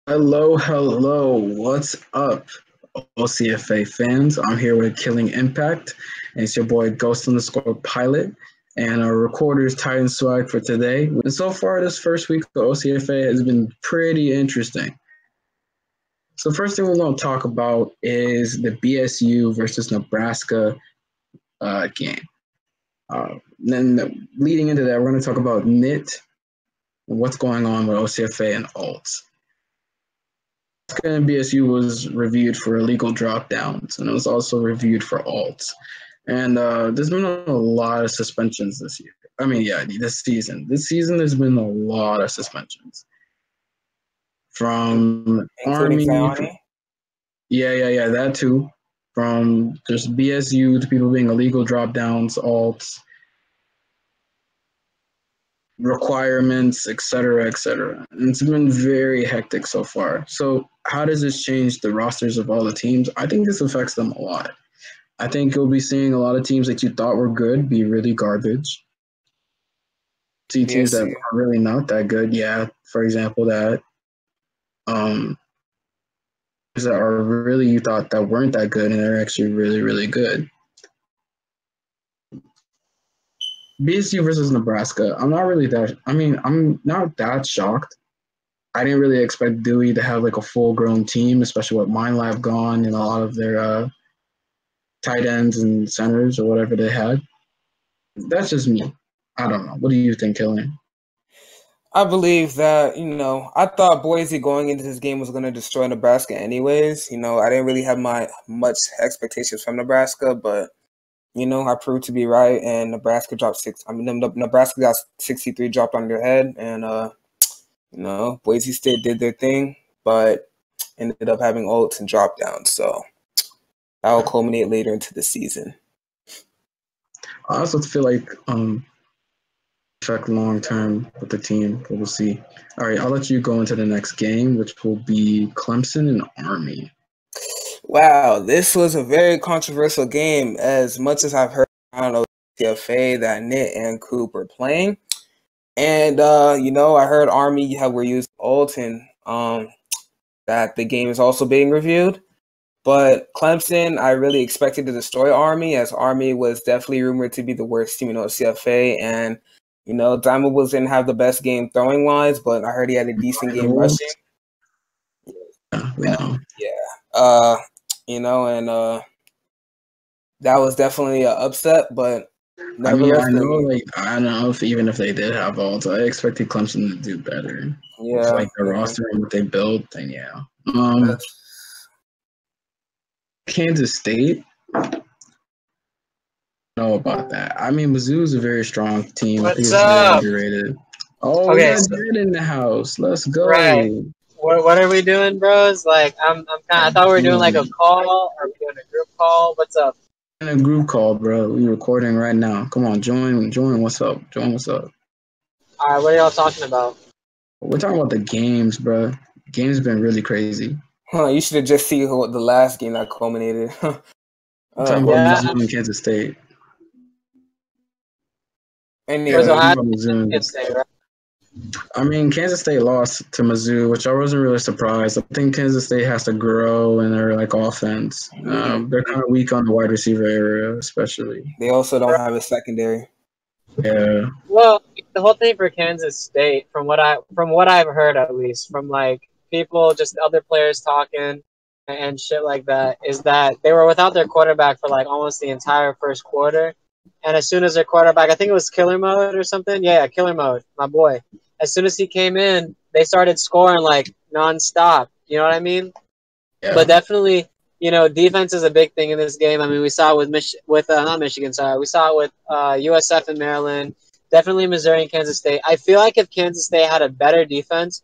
Hello, hello. What's up, OCFA fans? I'm here with Killing Impact, and it's your boy Ghost underscore Pilot, and our recorder's Titan Swag for today. And so far, this first week of OCFA has been pretty interesting. So, first thing we're going to talk about is the BSU versus Nebraska game. Then, leading into that, we're going to talk about NIT and what's going on with OCFA and ALTS. And BSU was reviewed for illegal drop downs, and it was also reviewed for alts. And there's been a lot of suspensions this year. This season. This season, there's been a lot of suspensions from Including Army. Yeah, that too. From just BSU to people being illegal drop downs, alts, requirements, etc., etc. And it's been very hectic so far. So how does this change the rosters of all the teams? I think this affects them a lot. I think you'll be seeing a lot of teams that you thought were good be really garbage. See teams that are really not that good. Yeah, for example, that that are really you thought that weren't that good and they're actually really, really good. BSU versus Nebraska. I'm not that shocked. I didn't really expect Dewey to have like a full-grown team, especially with MindLab gone and a lot of their tight ends and centers or whatever they had. That's just me. I don't know. What do you think, Killian? I believe that, I thought Boise going into this game was going to destroy Nebraska anyways. I didn't really have much expectations from Nebraska, but, I proved to be right, and Nebraska Nebraska got 63 dropped on their head, and, Boise State did their thing, but ended up having ults and drop downs, so that will culminate later into the season. I also feel like affect long term with the team. We'll see. All right, I'll let you go into the next game, which will be Clemson and Army. Wow, this was a very controversial game. As much as I've heard, OCFA that Nit and Coop were playing, and I heard Army were using ult and that the game is also being reviewed. But Clemson, I really expected to destroy Army, as Army was definitely rumored to be the worst team in OCFA. And, Diamond didn't have the best game throwing-wise, but I heard he had a decent game rushing. Yeah. That was definitely an upset, but I don't know even if they did have ults, I expected Clemson to do better. Yeah. It's like the roster and what they built, then yeah. Kansas State. Know about that. I mean, Mizzou's a very strong team. What's I think it's up? very underrated. Oh, okay, we got Jared in the house. Let's go. Right. What are we doing, bros? Like, I thought we were doing like a call. Are we doing a group call? What's up? In a group call, bro. We're recording right now. Come on, join. What's up? What's up? All right, what are y'all talking about? We're talking about the games, bro. The game's been really crazy. You should have just seen the last game that culminated. We're talking about Mizzou and Kansas State. Anyway, Kansas State, right? I mean, Kansas State lost to Mizzou, which I wasn't really surprised. I think Kansas State has to grow in their offense. They're kind of weak on the wide receiver area, especially. They also don't have a secondary. Yeah. Well, the whole thing for Kansas State, from what I've heard at least, from people, just other players talking and shit like that, is that they were without their quarterback for almost the entire first quarter. And as soon as their quarterback, I think it was Killer Mode or something. Yeah, Killer Mode, my boy. As soon as he came in, they started scoring nonstop. You know what I mean? Yeah. But definitely, defense is a big thing in this game. I mean, we saw it not Michigan, sorry. We saw it with USF and Maryland. Definitely Missouri and Kansas State. I feel like if Kansas State had a better defense,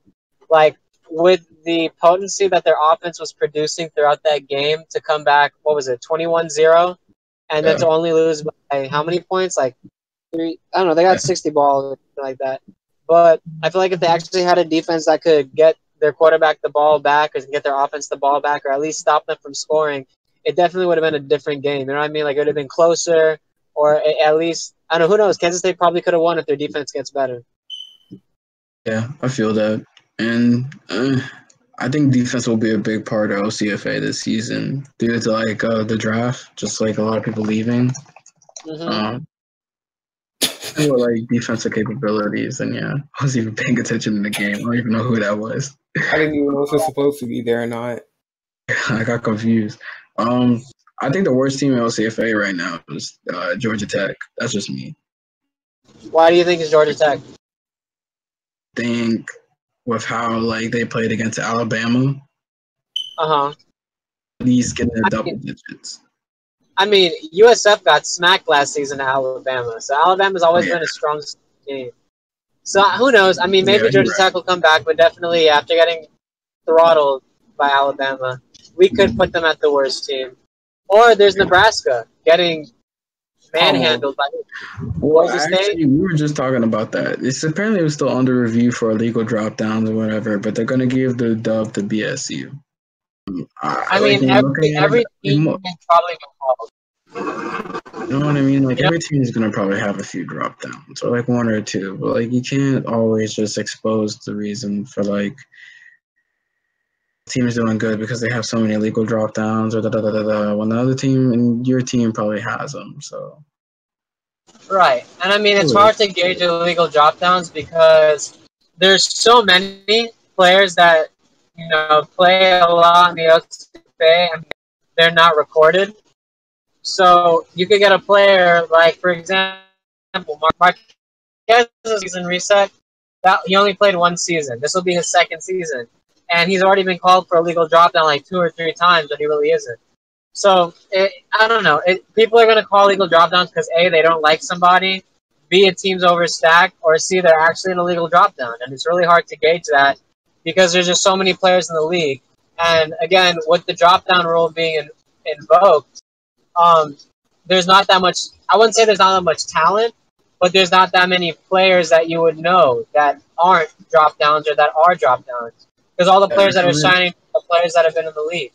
with the potency that their offense was producing throughout that game, to come back, 21-0? And then to only lose by how many points? 3. I don't know. They got 60 balls, like that. But I feel like if they actually had a defense that could get their quarterback the ball back, or get their offense the ball back, or at least stop them from scoring, it definitely would have been a different game. You know what I mean? It would have been closer, or at least, I don't know, who knows? Kansas State probably could have won if their defense gets better. Yeah, I feel that. And I think defense will be a big part of OCFA this season due to the draft, just like a lot of people leaving. Mm-hmm. And with like defensive capabilities, and yeah, I wasn't even paying attention in the game. I don't even know who that was. I didn't even know if it's supposed to be there or not. I got confused. I think the worst team in OCFA right now is Georgia Tech. That's just me. Why do you think it's Georgia Tech? Think with how like they played against Alabama, Uh-huh. at least getting the double digits. I mean, USF got smacked last season at Alabama, so Alabama's always been a strong team. So who knows? I mean, maybe Georgia Tech will come back, but definitely after getting throttled by Alabama, we could put them at the worst team. Or there's Nebraska getting manhandled by Boise State. Actually, we were just talking about that. It's apparently it was still under review for illegal drop downs or whatever, but they're gonna give the dub to BSU. I mean, every team can probably go called. You know what I mean? Like every team is gonna probably have a few drop downs, or like one or two, but like you can't always just expose the reason for like team is doing good because they have so many illegal drop downs or when the other team and your team probably has them. So right, and I mean it's hard to gauge illegal drop downs because there's so many players that play a lot in the OCFA and they're not recorded. So you could get a player like, for example, Marquez's season reset. That he only played one season. This will be his second season, and he's already been called for a legal drop down like 2 or 3 times, but he really isn't. So I don't know. People are gonna call legal drop downs because A, they don't like somebody, B, a team's overstacked, or C, they're actually an illegal drop down, and it's really hard to gauge that because there's just so many players in the league. And again, with the drop down rule being invoked, there's not that much. I wouldn't say there's not that much talent, but there's not that many players that you would know that aren't drop downs or that are drop downs. Because all the players that are signing are players that have been in the league.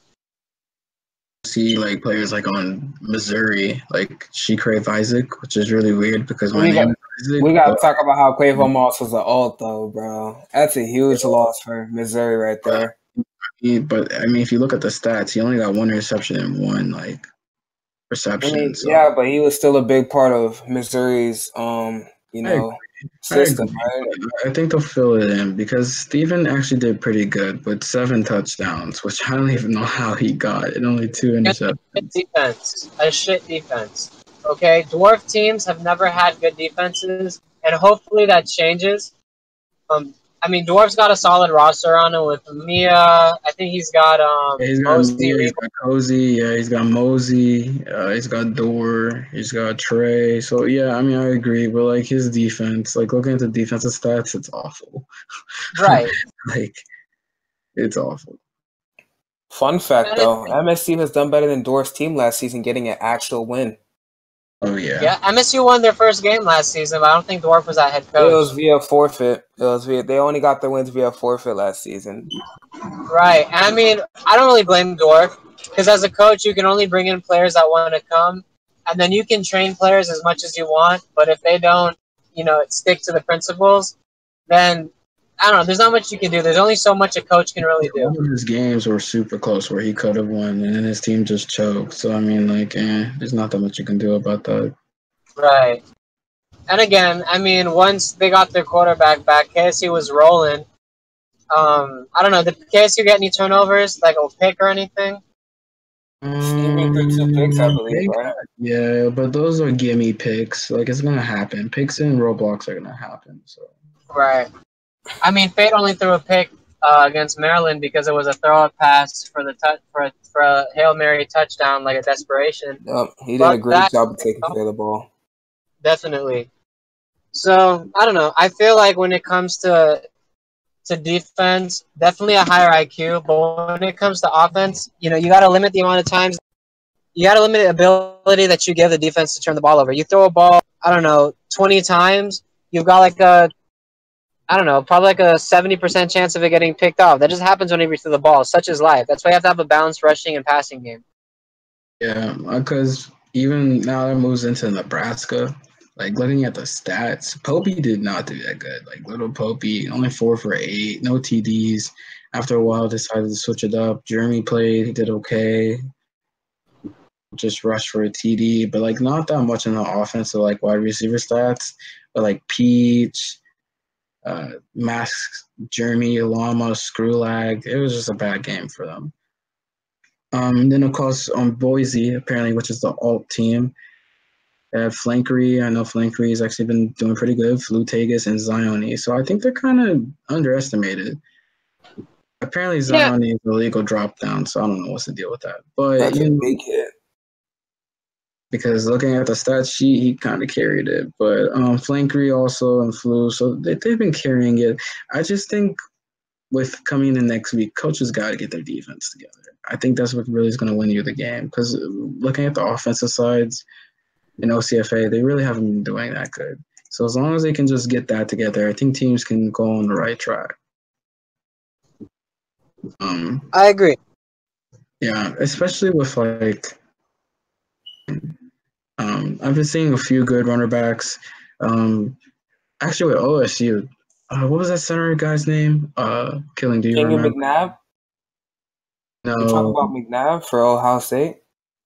See like players like on Missouri, like Crave Isaac, which is really weird because my name is Isaac. We gotta talk about how Quavo Moss was an alt though, bro. That's a huge loss for Missouri right there. But I mean, if you look at the stats, he only got 1 interception and 1 like reception. I mean, so. Yeah, but he was still a big part of Missouri's system, right? I think they'll fill it in because Steven actually did pretty good with 7 touchdowns, which I don't even know how he got. And only 2 interceptions. A shit defense. Okay, dwarf teams have never had good defenses, and hopefully that changes. I mean, Dwarf's got a solid roster on it with Mia. I think he's got he's got Mia, he's got Cozy, he's got Mosey, he's got Door, he's got Trey. So yeah, I mean I agree, but like his defense, like looking at the defensive stats, it's awful. Right. Like it's awful. Fun fact though, MSU has done better than Dwarf's team last season, getting an actual win. Oh yeah. Yeah, MSU won their first game last season, but I don't think Dwarf was that head coach. It was via forfeit. They only got their wins via forfeit last season. Right, and I mean I don't really blame Dwarf because as a coach you can only bring in players that want to come, and then you can train players as much as you want. But if they don't, stick to the principles, then I don't know. There's not much you can do. There's only so much a coach can really do. All of his games were super close where he could have won, and then his team just choked. So, I mean, like, there's not that much you can do about that. Right. And again, I mean, once they got their quarterback back, KSU was rolling. I don't know. Did KSU get any turnovers, like a pick or anything? Steven threw 2 picks, I believe, right? Yeah, but those are gimme picks. Like, it's going to happen. Picks in Roblox are going to happen. So. Right. I mean, Fate only threw a pick against Maryland because it was a throw-up pass for a Hail Mary touchdown, like a desperation. Yep, he did a great job of taking care of the ball. Definitely. So, I don't know. I feel like when it comes to defense, definitely a higher IQ, but when it comes to offense, you got to limit the amount of times. You got to limit the ability that you give the defense to turn the ball over. You throw a ball, 20 times, you've got probably like a 70% chance of it getting picked off. That just happens whenever you throw the ball. Such is life. That's why you have to have a balanced rushing and passing game. Yeah, because even now that moves into Nebraska, Like looking at the stats, Popey did not do that good. Like little Popey, only 4 for 8, no TDs. After a while, decided to switch it up. Jeremy played, he did okay. Just rushed for a TD, but like not that much in the offense. So like wide receiver stats, but like Peach, Mask, Jeremy, Lama, Screwlag. It was just a bad game for them. Then of course on Boise, apparently, which is the alt team, they have Flankery. I know Flankery has actually been doing pretty good. Flutagus and Zione. So I think they're kind of underestimated. Apparently Zione is a legal drop down, so I don't know what's the deal with that. But That's a big hit. Because looking at the stats sheet, he kind of carried it. But Flankery also and Flu, so they've been carrying it. I just think with coming in next week, coaches got to get their defense together. I think that's what really is going to win you the game. Because looking at the offensive sides in OCFA, they really haven't been doing that good. So as long as they can just get that together, I think teams can go on the right track. I agree. Yeah, especially with like, I've been seeing a few good runner backs. Actually, with OSU, what was that center guy's name? Killing, do you remember? McNabb? No. You talking about McNabb for Ohio State?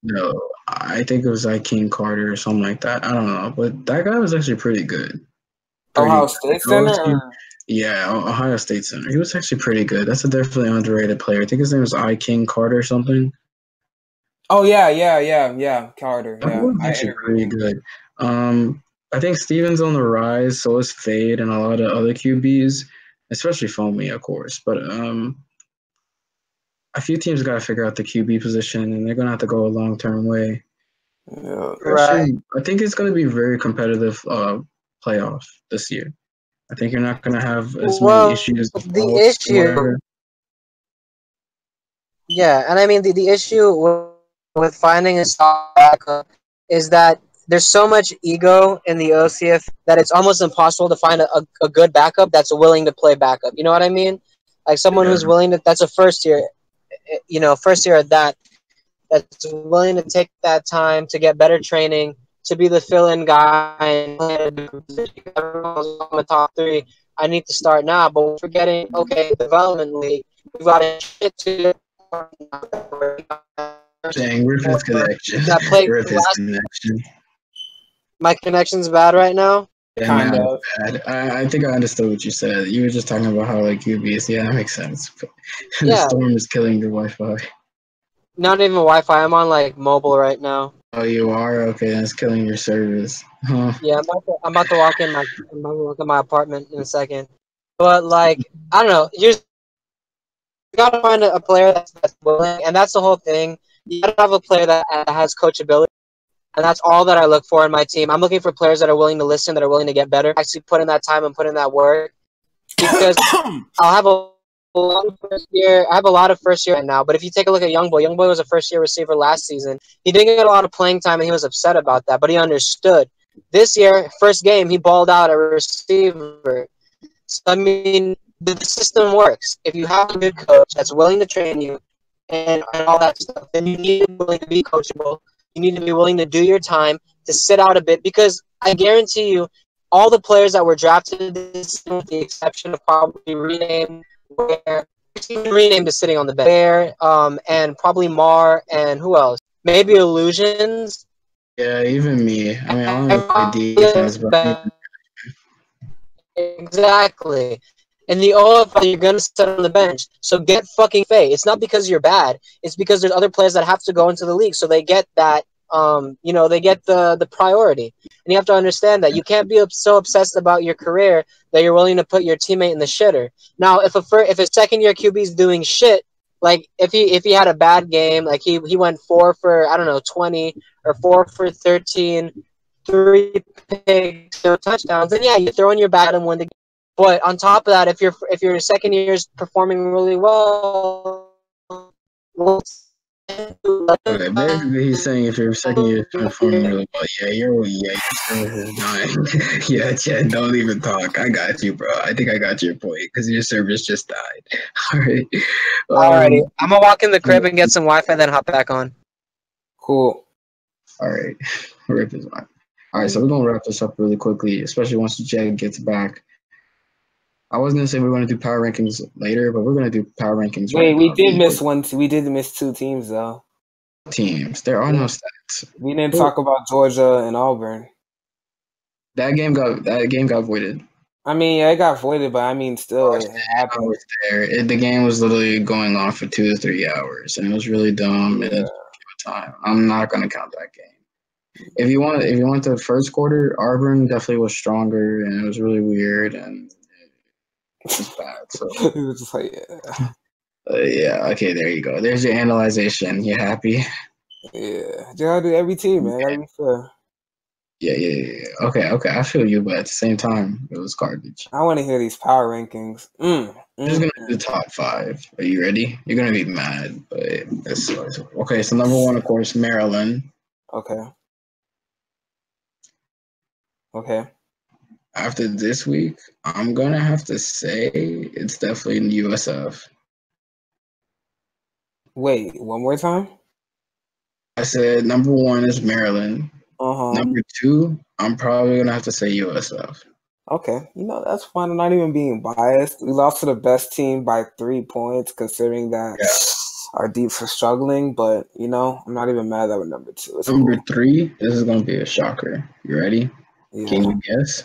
No, I think it was like King Carter or something like that. I don't know, but that guy was actually pretty good. Ohio State center? Yeah, Ohio State center. He was actually pretty good. That's a definitely underrated player. I think his name was King Carter or something. Oh yeah, Carter. That Yeah, was actually pretty good. I think Steven's on the rise, so is Fade and a lot of other QBs, especially Foamy, of course. But a few teams got to figure out the QB position, and they're going to have to go a long-term way. Yeah, right. I think it's going to be a very competitive playoff this year. I think you're not going to have as many issues. The issue, yeah, and I mean the issue with finding a star backup is that there's so much ego in the OCF that it's almost impossible to find a good backup that's willing to play backup. You know what I mean? Like someone who's willing to. That's a first year. First year at that. That's willing to take that time to get better training, to be the fill-in guy. Everyone's on the top 3. I need to start now, but we're forgetting. Okay, development league. We've got shit to. Dang, Griffith's connection. Griffith's connection. My connection's bad right now. Yeah, kind of bad. I think I understood what you said. You were just talking about how like QBs. Yeah, that makes sense. The storm is killing your Wi-Fi. Not even Wi-Fi. I'm on like mobile right now. Oh, you are? Okay, that's killing your service. Huh. Yeah, I'm about to walk in my apartment in a second. But like, I don't know. You gotta find a player that's willing, and that's the whole thing. You gotta have a player that has coachability, and that's all that I look for in my team. I'm looking for players that are willing to listen, that are willing to get better, actually put in that time and put in that work. Because I'll have a lot of first year. I have a lot of first year right now, but if you take a look at Youngboy was a first year receiver last season. He didn't get a lot of playing time, and he was upset about that, but he understood. This year, first game, he balled out a receiver. So, I mean, the system works. If you have a good coach that's willing to train you and all that stuff, then you need to be willing to be coachable. You need to be willing to do your time, to sit out a bit, because I guarantee you, all the players that were drafted this year, with the exception of probably renamed to sitting on the bench, and probably Mar, and who else? Maybe Illusions. Yeah, even me. I mean, I don't know if defense, but exactly. In the OFL, you're going to sit on the bench. So get fucking Faye. It's not because you're bad. It's because there's other players that have to go into the league. So they get that, they get the priority. And you have to understand that. You can't be so obsessed about your career that you're willing to put your teammate in the shitter. Now, if a second-year QB is doing shit, like if he had a bad game, like he went 4 for, 20 or 4 for 13, 3 picks, no touchdowns, then yeah, you throw in your bat and win the game. But on top of that, if your second year is performing really well, okay, basically he's saying if your second year is performing really well, your service is dying. Yeah, don't even talk. I got you, bro. I think I got your point because your service just died. All right. Alrighty, I'm gonna walk in the crib and get some Wi-Fi, then hop back on. Cool. All right. Rip is on. All right, so we're gonna wrap this up really quickly, especially once Jed gets back. I was gonna say we are gonna do power rankings later, but we're gonna do power rankings Wait, right we now. did miss one. We did miss two teams though. Teams. There are no stats. We didn't talk about Georgia and Auburn. That game got voided. I mean, yeah, it got voided, but I mean, still, it happened. I was there. The game was literally going on for 2 to 3 hours, and it was really dumb. Yeah. Time. I'm not gonna count that game. If you want the first quarter, Auburn definitely was stronger, and it was really weird, and it was bad. So it was just like, yeah, okay, there you go. There's your analyzation. You happy? Yeah, you gotta do every team, man. Gotta be fair. Yeah. Okay. I feel you, but at the same time, it was garbage. I want to hear these power rankings. I'm just gonna do the top 5. Are you ready? You're gonna be mad, but it's okay. So number 1, of course, Maryland. Okay. After this week, I'm gonna have to say it's definitely in USF. Wait, one more time? I said number 1 is Maryland. Uh-huh. Number 2, I'm probably gonna have to say USF. Okay, that's fine. I'm not even being biased. We lost to the best team by 3 points, considering that our deeps are struggling. But I'm not even mad that we're number 2. It's number cool. 3, this is gonna be a shocker. You ready? Yeah. Can you guess?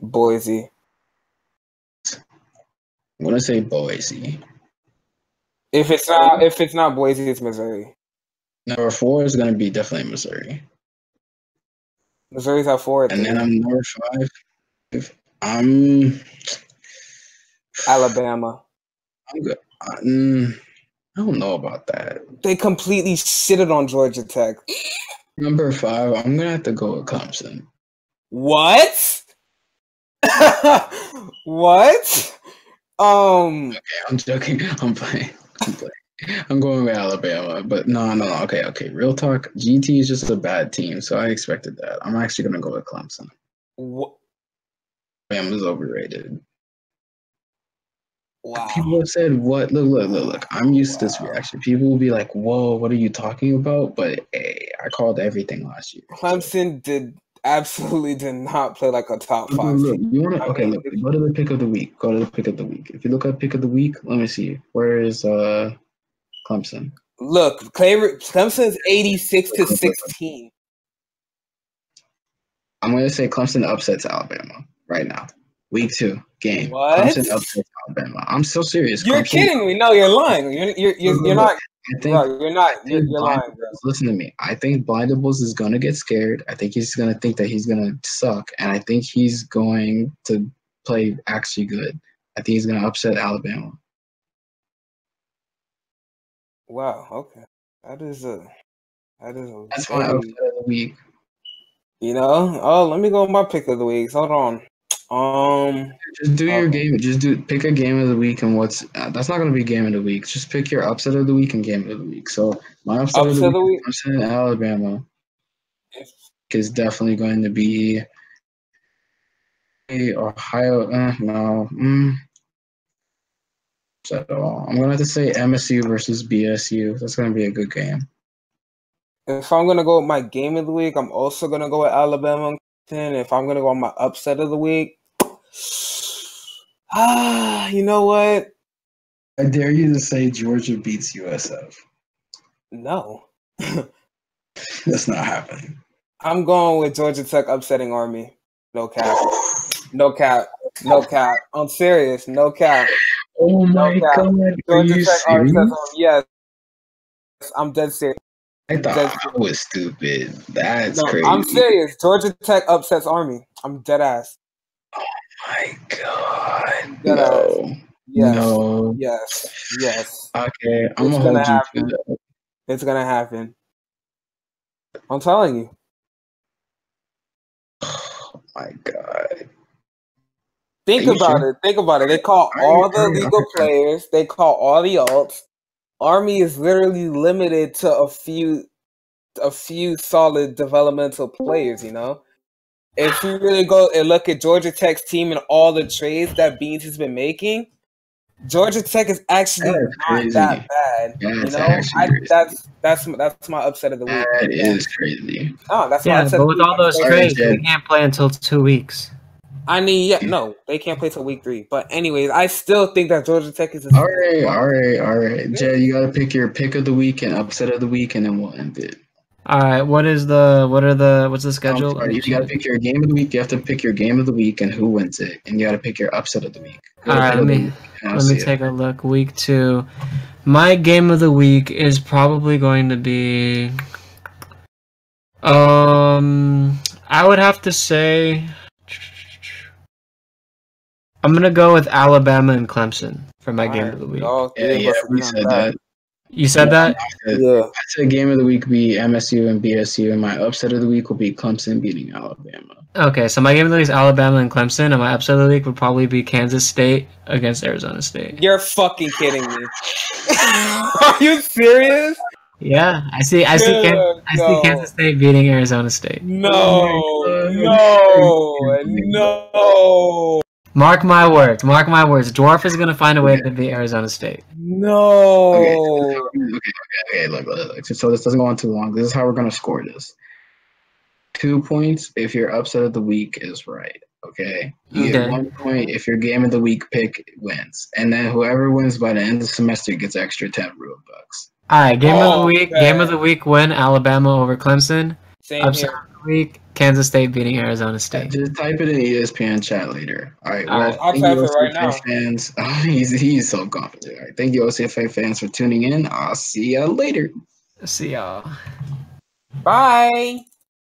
Boise. I'm gonna say Boise. If it's not Boise, it's Missouri. Number 4 is gonna be definitely Missouri. Missouri's at 4. And then I'm number 5. I'm Alabama. I'm good. I don't know about that. They completely shitted on Georgia Tech. Number 5, I'm gonna have to go with Clemson. What? What? Okay, I'm joking. I'm playing. I'm going with Alabama, but no. Okay. Real talk. GT is just a bad team, so I expected that. I'm actually gonna go with Clemson. What? Alabama's overrated. Wow. People have said, "What? Look. I'm used to this reaction. People will be like, "Whoa, what are you talking about?" But hey, I called everything last year. Clemson absolutely did not play like a top 5 team. You want to? Okay, look. Go to the pick of the week. If you look at pick of the week, let me see. Where is Clemson? Look, Clemson's 86 to 16. I'm going to say Clemson upsets Alabama right now. Week 2 game. What? Clemson upsets Alabama. I'm so serious. You're kidding me. No, you're lying. You're not. You're lying, bro. Listen to me. I think Blindables is going to get scared. I think he's going to think that he's going to suck. And I think he's going to play actually good. I think he's going to upset Alabama. Wow. Okay. That's my upset of the week. Let me go with my pick of the week. Hold on. Just do your game. Pick a game of the week and what's that's not going to be game of the week. Just pick your upset of the week and game of the week. So my upset of the week, I'm saying Alabama is definitely going to be Ohio. No. At all. I'm going to have to say MSU versus BSU. That's going to be a good game. If I'm going to go with my game of the week, I'm also going to go with Alabama. And if I'm going to go on my upset of the week, you know what? I dare you to say Georgia beats USF. No. That's not happening. I'm going with Georgia Tech upsetting Army. No cap. No cap. I'm serious. No cap. Oh my God. Georgia Tech upsets Army. Yes. I'm dead serious. I thought I was stupid. That's crazy. I'm serious. Georgia Tech upsets Army. I'm dead ass. Oh my God. Dead no. Ass. Yes. No. Yes. Okay. I'm going to hold you to that. It's going to happen. I'm telling you. Oh my God. Think about it. They call all the legal players. They call all the alts. Army is literally limited to a few solid developmental players, If you really go and look at Georgia Tech's team and all the trades that Beans has been making, Georgia Tech is actually That's not crazy. that bad. That's actually crazy. That's my upset of the week. That is crazy. Oh, that's my Yeah, upset but of with the week. all those All right, trades, Jed. they can't play until 2 weeks. I mean, yeah, no, they can't play till week 3. But anyways, I still think that Georgia Tech is. All right. Jed, you gotta pick your pick of the week and upset of the week, and then we'll end it. All right, what's the schedule? Sorry, you gotta pick your game of the week. You have to pick your game of the week and who wins it, and you gotta pick your upset of the week. All right, let me take a look. Week 2, my game of the week is probably going to be. I would have to say, I'm gonna go with Alabama and Clemson for my game of the week. Yeah, we said that. You said that? Yeah. I said game of the week be MSU and BSU, and my upset of the week will be Clemson beating Alabama. Okay, so my game of the week is Alabama and Clemson, and my upset of the week would probably be Kansas State against Arizona State. You're fucking kidding me. Are you serious? Yeah, I see Kansas State beating Arizona State. No. Mark my words. Dwarf is gonna find a way to beat Arizona State. No. Okay. Look. So this doesn't go on too long. This is how we're gonna score this. 2 points if your upset of the week is right. Okay. You get 1 point if your game of the week pick wins, and then whoever wins by the end of the semester gets extra 10 real bucks. All right. Game of the week. Man. Game of the week win Alabama over Clemson. Same upset here. of the week Kansas State beating Arizona State. Just type it in ESPN chat later. All right. Well, I'll type it right now. Fans, he's so confident. All right. Thank you, OCFA fans, for tuning in. I'll see ya later. See y'all. Bye.